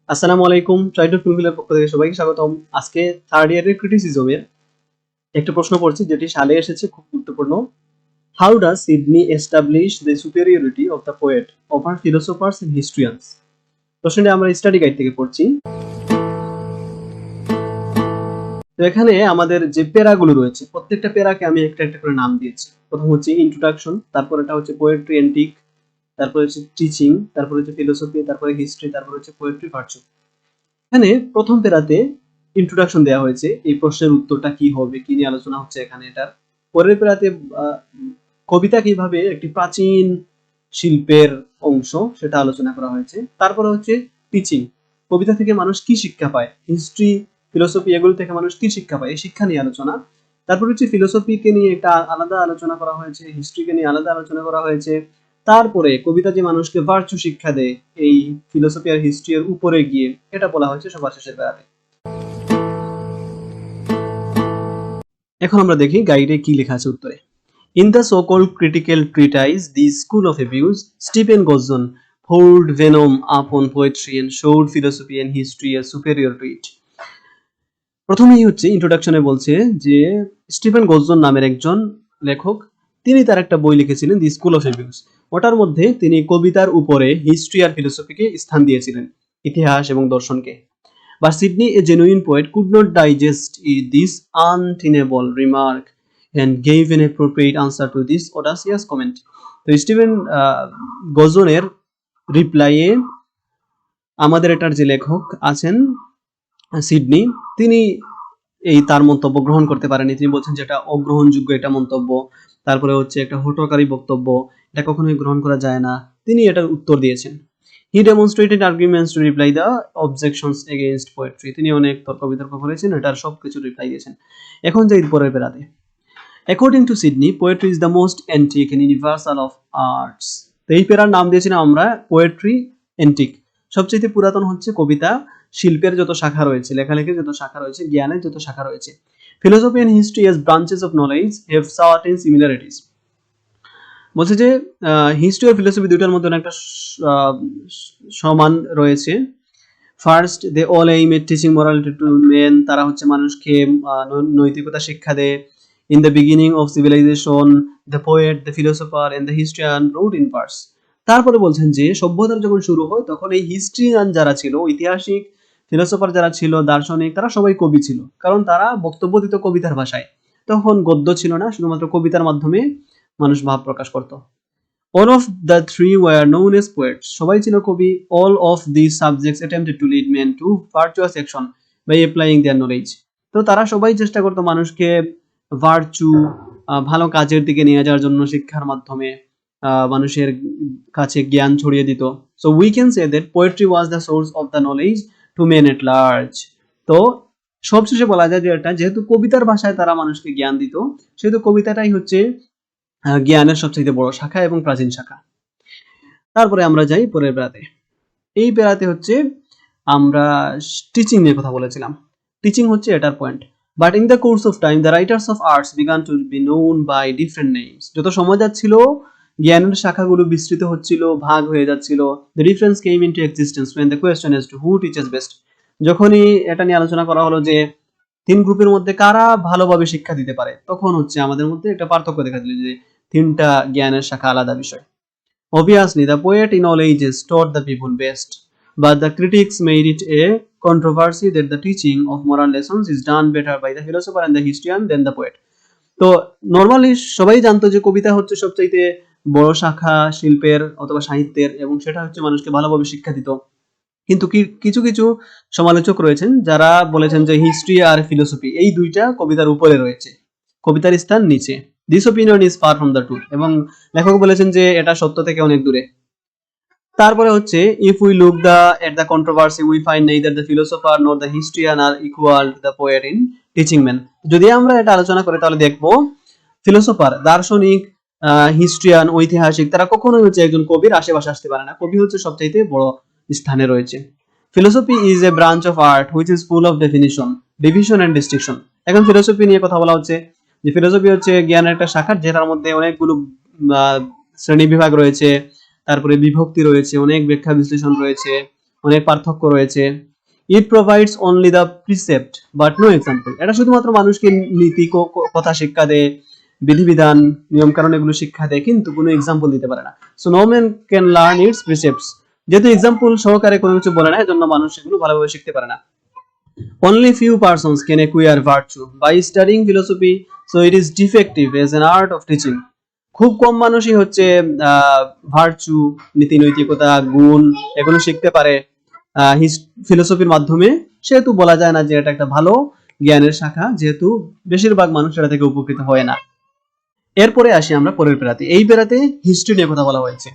আসসালামু আলাইকুম। Try.Fulfil এর পক্ষ থেকে সবাইকে স্বাগতম। আজকে থার্ড ইয়ারের ক্রিটিসিজমের একটা প্রশ্ন পড়ছি যেটি সালে এসেছে, খুব গুরুত্বপূর্ণ। How does Sidney establish the superiority of the poet over philosophers and historians? প্রশ্নটি আমরা স্টাডি গাইড থেকে পড়ছি। তো এখানে আমাদের যে প্যারাগুলো রয়েছে, প্রত্যেকটা প্যারাকে আমি একটা একটা করে নাম দিয়েছি। প্রথম হচ্ছে ইন্ট্রোডাকশন, তারপর এটা হচ্ছে পোয়েট্রি এন্টিক, তারপর হচ্ছে টিচিং, তারপর হচ্ছে ফিলোসফি, তারপরে হিস্ট্রি, তারপর হচ্ছে পোয়েট্রি ভার্চু। এখানে প্রথম পেরাতে ইন্ট্রোডাকশন দেওয়া হয়েছে, এই প্রশ্নের উত্তরটা কি হবে, কি নিয়ে আলোচনা হচ্ছে এখানে। এটার পরের পেরাতে কবিতা কিভাবে একটি প্রাচীন শিল্পের অংশ সেটা আলোচনা করা হয়েছে। তারপরে হচ্ছে টিচিং, কবিতা থেকে মানুষ কি শিক্ষা পায়, হিস্ট্রি, ফিলোসফি, এগুলো থেকে মানুষ কি শিক্ষা পায়, এই শিক্ষা নিয়ে আলোচনা। তারপর হচ্ছে ফিলোসফিকে নিয়ে একটা আলাদা আলোচনা করা হয়েছে, হিস্ট্রিকে নিয়ে আলাদা আলোচনা করা হয়েছে। তারপরে কবিতা যে মানুষকে ভার্চু শিক্ষা দেয় এই ফিলোসফি আর হিস্ট্রি এর উপরে গিয়ে, এটা বলা হয়েছে সবার শেষের বেলাতে। এখন আমরা দেখি গাইডে কি লেখা আছে উত্তরে। In the so called critical treatise the School of Abuse, Stephen Gosson poured venom upon poetry and showed philosophy and history as superior to it. প্রথমেই হচ্ছে ইন্ট্রোডাকশনে বলছে যে স্টিফেন গজন নামের একজন লেখক, তিনি তার একটা বই লিখেছিলেন দি স্কুল অফ অ্যাবিউজ। ওটার মধ্যে তিনি কবিতার উপরে হিস্ট্রি আর ফিলোসফিকে স্থান দিয়েছিলেন, ইতিহাস এবং দর্শনকে। But Sidney, a genuine poet, could not digest this untenable remark and gave an appropriate answer to this audacious comment. তো স্টিভেন গজনের রিপ্লাইয়ে আমাদের এটার যে লেখক আছেন সিডনি, তিনি এই তার মন্তব্য গ্রহণ করতে পারেনি। তিনি বলছেন যে এটা অগ্রহণযোগ্য একটা মন্তব্য, তারপরে হচ্ছে একটা হঠকারী বক্তব্য, এটা কখনোই গ্রহণ করা যায় না। তিনি এটার উত্তর দিয়েছেন। He demonstrated arguments to reply the objections against poetry. তিনি অনেক তর্ক বিতর্ক করেছেন, এটার সবকিছু রিপ্লাই দিয়েছেন। এখন যাই পরের বেলাতে। According to Sidney, poetry is the most antique and universal of arts. তো এই পেরার নাম দিয়েছিলাম আমরা পোয়েট্রি এন্টিক। সবচেয়ে পুরাতন হচ্ছে কবিতা, শিল্পের যত শাখা রয়েছে, লেখালেখির যত শাখা রয়েছে, জ্ঞানের যত শাখা রয়েছে। Philosophy and history as branches of knowledge have certain similarities. বলছে যে হিস্ট্রি আর ফিলোসফি দুইটার মধ্যে একটা সমান রয়েছে। First, they all aim at teaching morality to men, তারা হচ্ছে মানুষকে নৈতিকতা শিক্ষা দেয়। In the beginning of civilisation, the poet, the philosopher and the historian wrote in verse. তারপরে বলছেন যে সভ্যতার যখন শুরু হয় তখন এই হিস্ট্রিয়ান যারা ছিল, ঐতিহাসিক, ফিলোসফার যারা ছিল, দার্শনিক, তারা সবাই কবি ছিল, কারণ তারা বক্তব্য দিত কবিতার ভাষায়। তখন গদ্য ছিল না, শুধুমাত্র কবিতার মাধ্যমে মানুষ ভাব প্রকাশ করত। All of the three were known as poets. সবাই ছিল কবি। All of these subjects attempted to lead men to virtuous action by applying their knowledge. তো তারা সবাই চেষ্টা করতো মানুষকে ভার্চু, ভালো কাজের দিকে নিয়ে যাওয়ার জন্য শিক্ষার মাধ্যমে মানুষের কাছে জ্ঞান ছড়িয়ে দিত। So we can say that poetry was the source of the knowledge to men at large. তো সবশেষে বলা যায় যে এটা যেহেতু কবিতার ভাষায় তারা মানুষকে জ্ঞান দিত, সেহেতু কবিতাটাই হচ্ছে জ্ঞানের সবচেয়ে বড় শাখা এবং প্রাচীন শাখা। তারপরে আমরা যাই পরের বেড়াতে। এই বেড়াতে হচ্ছে আমরা টিচিং নিয়ে কথা বলেছিলাম। টিচিং হচ্ছে এটার point. But in the course of time the writers of arts began to be known by different names. যত সময় যাচ্ছিল জ্ঞানের শাখাগুলো বিস্তৃত হচ্ছিল, ভাগ হয়ে যাচ্ছিল। The difference came into existence when the question as to who teaches best. যখনই এটা নিয়ে আলোচনা করা হলো যে তিন গ্রুপের মধ্যে কারা ভালোভাবে শিক্ষা দিতে পারে, তখন হচ্ছে আমাদের মধ্যে একটা পার্থক্য দেখা দিল যে তিনটা জ্ঞানের শাখা আলাদা বিষয়। Obviously, the poet in all ages taught the people best, but the critics made it a controversy that the teaching of moral lessons is done better by the philosopher and the historian than the poet. তো normally সবাই জানতো যে কবিতা হচ্ছে সবচাইতে বড় শাখা শিল্পের অথবা সাহিত্যের, এবং সেটা হচ্ছে মানুষকে ভালোভাবে শিক্ষা দিত। কিন্তু কিছু কিছু সমালোচক রয়েছেন যারা বলেছেন যে হিস্ট্রি আর ফিলোসফি এই দুইটা কবিতার উপরে রয়েছে, কবিতার স্থান নিচে। This opinion is far from the truth, এবং লেখক বলেছেন যে এটা সত্য থেকে অনেক দূরে। তারপরে হচ্ছে if we look at the controversy we find neither the philosopher nor the historian are equal to the poet in teaching man. যদি আমরা এটা আলোচনা করি তাহলে দেখবো ফিলোসফার, দার্শনিক, হিস্ট্রিয়ান, ঐতিহাসিক, তারা কখনোই হচ্ছে একজন কবির আশেপাশে আসতে পারে না। কবি হচ্ছে সবচাইতে বড় স্থানে রয়েছে। Philosophy is a branch of art which is full of division and distinction. এখন ফিলোসফি নিয়ে কথা বলা হচ্ছে যে ফিলোসফি হচ্ছে জ্ঞানের একটা শাখা, যেটার মধ্যে অনেকগুলো শ্রেণী বিভাগ রয়েছে, তারপরে বিভক্তি রয়েছে, অনেক ব্যাখ্যা বিশ্লেষণ রয়েছে, অনেক পার্থক্য রয়েছে। It provides only the precept but no example, এটা শুধুমাত্র মানুষকে নীতি কথা শিক্ষা দেয়, বিধিবিধান নিয়ম কারণ এগুলো শিক্ষা দেয়, কিন্তু কোনো এক্সাম্পল দিতে পারে না। So no man can learn its precepts, যেহেতু এক্সাম্পল সহকারে কোনো কিছু বলে না, এজন্য মানুষ এগুলো ভালোভাবে শিখতে পারে না। Only few persons can acquire virtue by studying philosophy, so it is defective as an art of teaching. খুব কম মানুষই হচ্ছে ভার্চু, নীতি নৈতিকতা, গুণ এগুলো শিখতে পারে ফিলোসফির মাধ্যমে, সেহেতু বলা যায় না যে এটা একটা ভালো জ্ঞানের শাখা, যেহেতু বেশিরভাগ মানুষ এটা থেকে উপকৃত হয় না। এরপরে আসি আমরা পরের প্যারাতে। এই প্যারাতে হিস্ট্রি নিয়ে কথা বলা হয়েছে।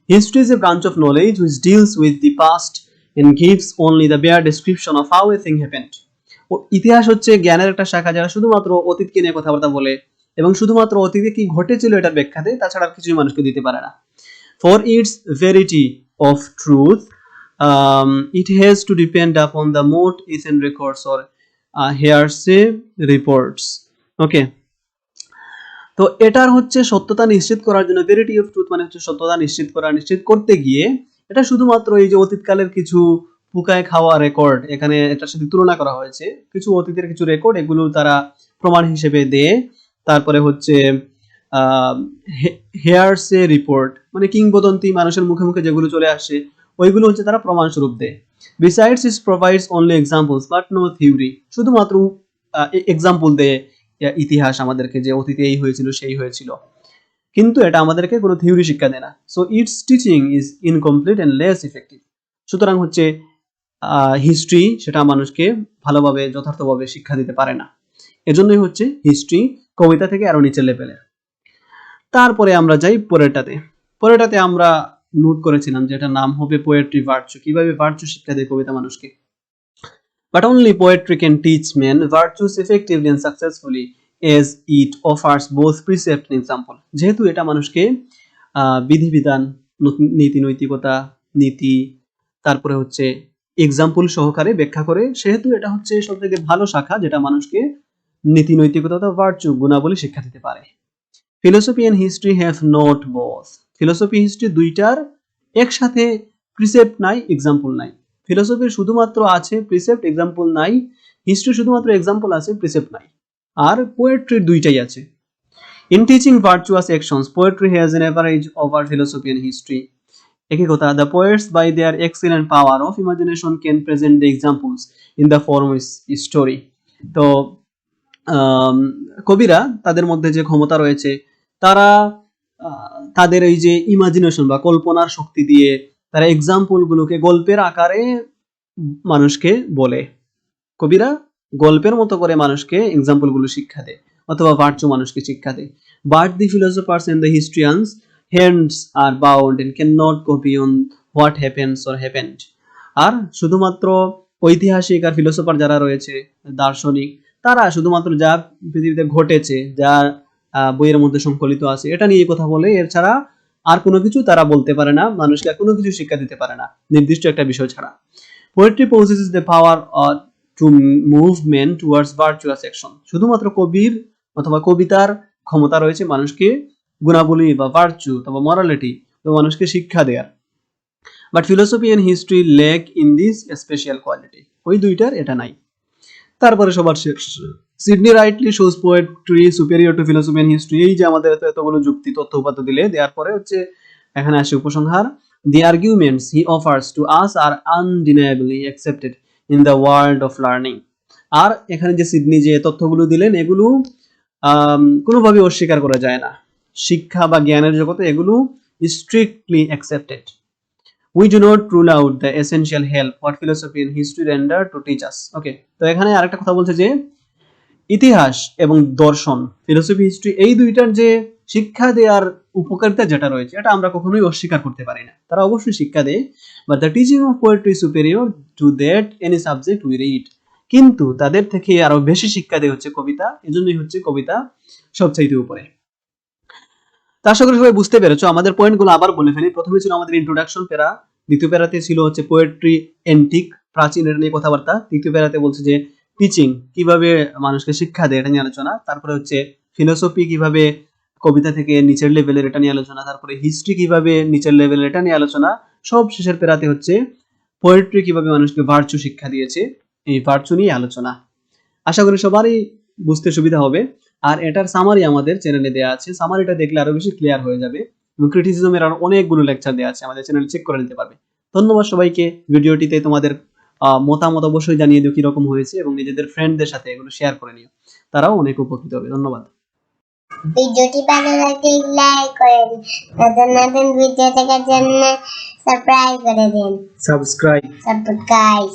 History is a branch of knowledge which deals with the past and gives only the bare description of how a thing happened. ইতিহাস হচ্ছে জ্ঞানের একটা শাখা যারা শুধুমাত্র অতীতকে নিয়ে কথাবার্তা বলে এবং শুধুমাত্র অতীতে কি ঘটেছিল এটার ব্যাখ্যা দেয়, তাছাড়া আর কিছুই মানুষকে দিতে পারে না। For its verity of truth, it has to depend upon the most recent records or hearsay reports. Okay. তো এটার হচ্ছে সত্যতা নিশ্চিত করার জন্য, ভেরিটি অফ ট্রুথ মানে হচ্ছে সত্যতা নিশ্চিত করতে গিয়ে এটা শুধুমাত্র এই যে অতীতকালের কিছু পুকায় খাওয়া রেকর্ড এখানে এটার সাথে তুলনা করা হয়েছে, কিছু অতীতের কিছু রেকর্ড এগুলো তারা প্রমাণ হিসেবে দেয়। তারপরে হচ্ছে হেয়ারসে রিপোর্ট মানে কিংবদন্তি, মানুষের মুখে মুখে যেগুলো চলে আসে ওইগুলো হচ্ছে তারা প্রমাণ স্বরূপ দেয়। Besides it provides only examples but no theory, শুধুমাত্র এক্সাম্পল দেয় ইতিহাস আমাদেরকে যে অতীতে এই হয়েছিল সেই হয়েছিল, কিন্তু এটা আমাদেরকে কোনো থিওরি শিক্ষা দেয় না। So its teaching is incomplete and less effective. সুতরাং হচ্ছে হিস্ট্রি সেটা মানুষকে ভালোভাবে যথার্থভাবে শিক্ষা দিতে পারে না, এজন্যই হচ্ছে হিস্ট্রি কবিতা থেকে আরো নিচের লেভেলের। তারপরে আমরা যাই পরেরটাতে আমরা নোট করেছিলাম যে এটার নাম হবে পোয়েট্রি ভার্চু, কিভাবে ভার্চু শিক্ষা দেয় কবিতা মানুষকে। But only poetry can teach men virtues effectively and successfully as it offers both precept and example. যেহেতু এটা মানুষকে বিধিবিধান, নীতি নৈতিকতা, নীতি তারপরে হচ্ছে এক্সাম্পল সহকারে ব্যাখ্যা করে, সেহেতু এটা হচ্ছে সবথেকে ভালো শাখা যেটা মানুষকে নীতি নৈতিকতা বা ভার্চু গুণাবলী শিক্ষা দিতে পারে। Philosophy and history have not both, philosophy history দুইটার একসাথে প্রিসেপ্ট নাই, এক্সাম্পল নাই। ফিলোসফির শুধুমাত্র আছে প্রিসেপ্ট, এক্সাম্পল নাই। হিস্ট্রি শুধুমাত্র এক্সাম্পল আছে, প্রিসেপ্ট নাই। আর পোয়েট্রির দুইটাই আছে। In teaching virtuous actions poetry has an average over philosophy and history. একই কথা, the poets by their excellent power of imagination can present the examples in the form of story. তো কবিরা তাদের মধ্যে যে ক্ষমতা রয়েছে, তারা তাদের এই যে ইমাজিনেশন বা কল্পনার শক্তি দিয়ে তারা এক্সাম্পল গুলোকে গল্পের আকারে মানুষকে বলে। কবিরা গল্পের মতো করে মানুষকে এক্সাম্পল গুলো শিক্ষা দেয় অথবা ভার্চু মানুষকে শিক্ষা দেয়। But the philosophers and the historians hands are bound and cannot go beyond what happens or happened. আর শুধুমাত্র ঐতিহাসিক আর ফিলোসফার যারা রয়েছে, দার্শনিক, তারা শুধুমাত্র যা পৃথিবীতে ঘটেছে, যা বইয়ের মধ্যে সংকলিত আছে এটা নিয়ে কথা বলে, এর ছাড়া আর কোনো কিছু তারা বলতে পারে না, মানুষকে কোনো কিছু শিক্ষা দিতে পারে না নির্দিষ্ট একটা বিষয় ছাড়া। Poetry possesses the power to move men towards virtuous action. শুধুমাত্র কবির অথবা কবিতার ক্ষমতা রয়েছে মানুষকে গুণাবলী বা ভার্চু অথবা মরালিটি বা মানুষকে শিক্ষা দেওয়ার। But philosophy and history lack in this special quality, ওই দুইটার এটা নাই। তারপরে সবার শেষ, Sidney rightly shows poetry superior to philosophy and history. এই যে আমাদের এতগুলো যুক্তি তথ্য উপাত্ত দিলে দেওয়ার পরে হচ্ছে এখানে আসে উপসংহার। The arguments he offers to us are undeniably accepted in the world of learning. আর এখানে যে সিডনি যে তথ্যগুলো দিলেন এগুলো কোনোভাবে অস্বীকার করা যায় না, শিক্ষা বা জ্ঞানের জগতে এগুলো strictly accepted. We do not rule out the essential help what philosophy and history render to teach us. Okay, তো এখানে আরেকটা কথা বলছে যে ইতিহাস এবং দর্শন, ফিলোসফি হিস্ট্রি, এই দুইটার যে শিক্ষা দেওয়ার উপকারিতা যেটা রয়েছে এটা আমরা কখনোই অস্বীকার করতে পারি না, তারা অবশ্যই শিক্ষা দেয়। But the teaching of poetry superior to that any subject we read, কিন্তু তাদের থেকে আরো বেশি শিক্ষা দেয় হচ্ছে কবিতা, এজন্যই হচ্ছে কবিতা সবচাইতে উপরে। তা আশা করি সবাই বুঝতে পেরেছো। আমাদের পয়েন্টগুলো আবার বলে ফেলি। প্রথমে ছিল আমাদের ইন্ট্রোডাকশন প্যারা, দ্বিতীয় প্যারাতে ছিল হচ্ছে পোয়েট্রি এন্টিক, প্রাচীন, এটা নিয়ে কথাবার্তা। তৃতীয় প্যারাতে বলছে যে টিচিং কিভাবে মানুষকে শিক্ষা দেয় এটা নিয়ে আলোচনা। তারপরে হচ্ছে ফিলোসফি কিভাবে কবিতা থেকে নিচের লেভেলের এটা নিয়ে আলোচনা। তারপরে হিস্ট্রি কিভাবে নিচের লেভেলের এটা নিয়ে আলোচনা। সব শেষের প্যারাতে হচ্ছে পোয়েট্রি কিভাবে মানুষকে ভার্চু শিক্ষা দিয়েছে, এই ভার্চু নিয়ে আলোচনা। আশা করি সবারই বুঝতে সুবিধা হবে। আর এটার সামারি আমাদের চ্যানেলে দেওয়া আছে, সামারিটা দেখলে আরো বেশি ক্লিয়ার হয়ে যাবে। এবং ক্রিটিসিজমের আর অনেকগুলো লেকচার দেওয়া আছে, আমাদের চ্যানেলে চেক করে নিতে পারবে। ধন্যবাদ সবাইকে। ভিডিওটিতে তোমাদের মতামত অবশ্যই জানিয়ে দিও কিরকম হয়েছে, এবং নিজেদের ফ্রেন্ডদের সাথে এগুলো শেয়ার করে নিও, তারাও অনেক উপকৃত হবে। ধন্যবাদ। ভিডিওটি ভালো লাগলে লাইক করেন, নতুন নতুন ভিডিও দেখার জন্য সাবস্ক্রাইব করে দিন। সাবস্ক্রাইব। সাবস্ক্রাইব